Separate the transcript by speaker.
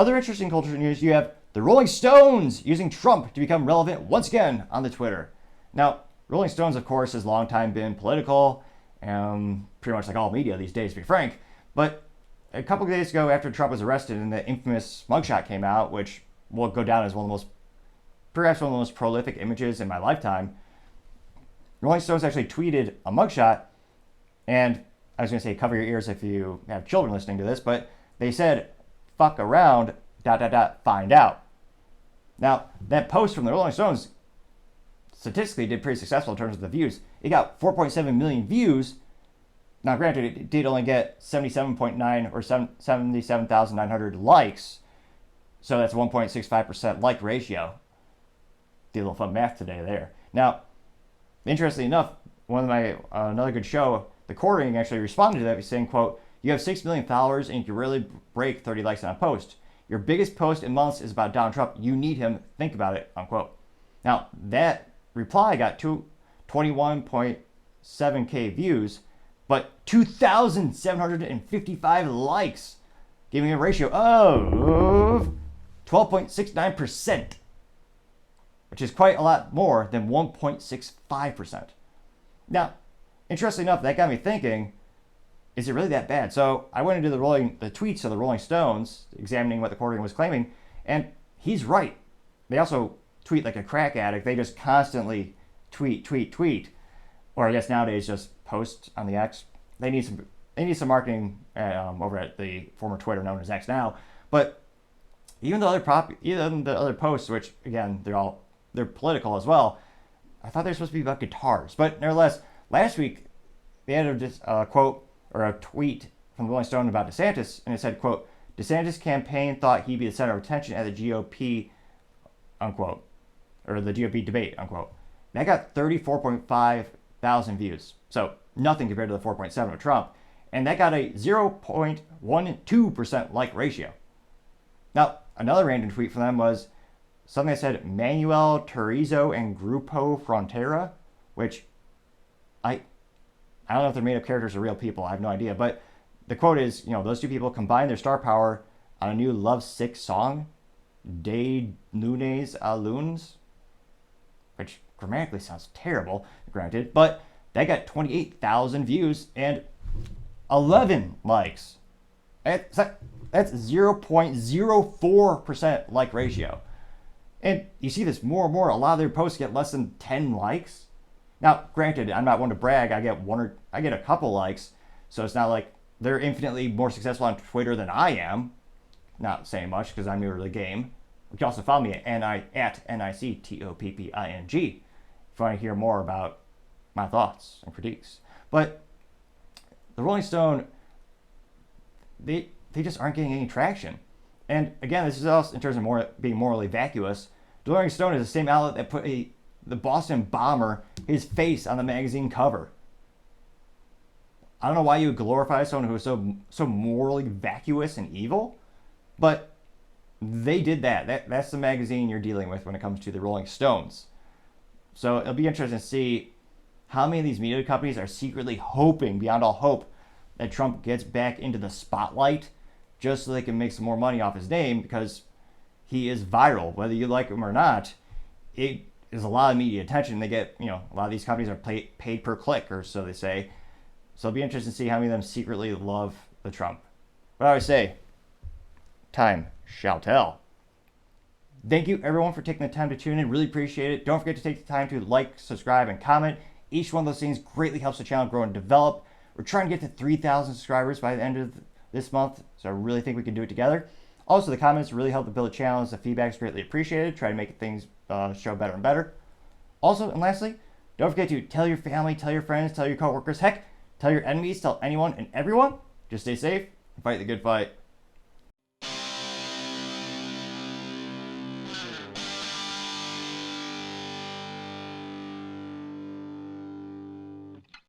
Speaker 1: Other interesting cultural news, you have the Rolling Stones using Trump to become relevant once again on the Twitter. Now, Rolling Stones, of course, has long time been political, pretty much like all media these days, to be frank. But a couple of days ago, after Trump was arrested and the infamous mugshot came out, which will go down as perhaps one of the most prolific images in my lifetime, Rolling Stones actually tweeted a mugshot, and I was going to say cover your ears if you have children listening to this, but they said, fuck around, ... find out. Now, that post from the Rolling Stones statistically did pretty successful in terms of the views. It got 4.7 million views. Now, granted, it did only get 77.9 or 77,900 likes, so that's 1.65% like ratio. Did a little fun math today there. Now, interestingly enough, another good show, The Quartering, actually responded to that by saying, quote, "You have 6 million followers and you can really break 30 likes on a post. Your biggest post in months is about Donald Trump. You need him. Think about it," unquote. Now, that reply got 21.7K views, but 2,755 likes, giving a ratio of 12.69%, which is quite a lot more than 1.65%. Now, interestingly enough, that got me thinking, is it really that bad? So I went into the tweets of the Rolling Stones, examining what the Quartering was claiming, and he's right. They also tweet like a crack addict. They just constantly tweet, or I guess nowadays just post on the X. They need some marketing over at the former Twitter known as X now. But even the other posts, which again they're political as well, I thought they were supposed to be about guitars. But nevertheless, last week they had a quote or a tweet from the Rolling Stone about DeSantis, and it said, quote, "DeSantis' campaign thought he'd be the center of attention at the GOP," unquote, or the GOP debate, unquote. That got 34.5 thousand views. So nothing compared to the 4.7 of Trump. And that got a 0.12% like ratio. Now, another random tweet from them was something that said Manuel Turizo and Grupo Frontera, which I don't know if they're made up characters or real people. I have no idea. But the quote is, those two people combined their star power on a new lovesick song, De Lunes a Lunes, which grammatically sounds terrible, granted, but that got 28,000 views and 11 likes. That's 0.04% like ratio. And you see this more and more. A lot of their posts get less than 10 likes. Now, granted, I'm not one to brag. I get a couple likes, so it's not like they're infinitely more successful on Twitter than I am. Not saying much because I'm newer to the game. You can also follow me at NICTOPPING if you want to hear more about my thoughts and critiques. But the Rolling Stone, they just aren't getting any traction. And again, this is also in terms of being morally vacuous. The Rolling Stone is the same outlet that put the Boston bomber, his face on the magazine cover. I don't know why you would glorify someone who is so morally vacuous and evil, but they did that. That's the magazine you're dealing with when it comes to the Rolling Stones. So it'll be interesting to see how many of these media companies are secretly hoping, beyond all hope, that Trump gets back into the spotlight just so they can make some more money off his name, because he is viral. Whether you like him or not, it is a lot of media attention. They get, a lot of these companies are paid per click, or so they say. So it'll be interesting to see how many of them secretly love the Trump. But I always say, time shall tell. Thank you, everyone, for taking the time to tune in. Really appreciate it. Don't forget to take the time to like, subscribe, and comment. Each one of those things greatly helps the channel grow and develop. We're trying to get to 3,000 subscribers by the end of this month, so I really think we can do it together. Also, the comments really help to build the channel, as the feedback is greatly appreciated. Try to make things show better and better. Also, and lastly, don't forget to tell your family, tell your friends, tell your coworkers, heck, tell your enemies, tell anyone and everyone. Just stay safe and fight the good fight.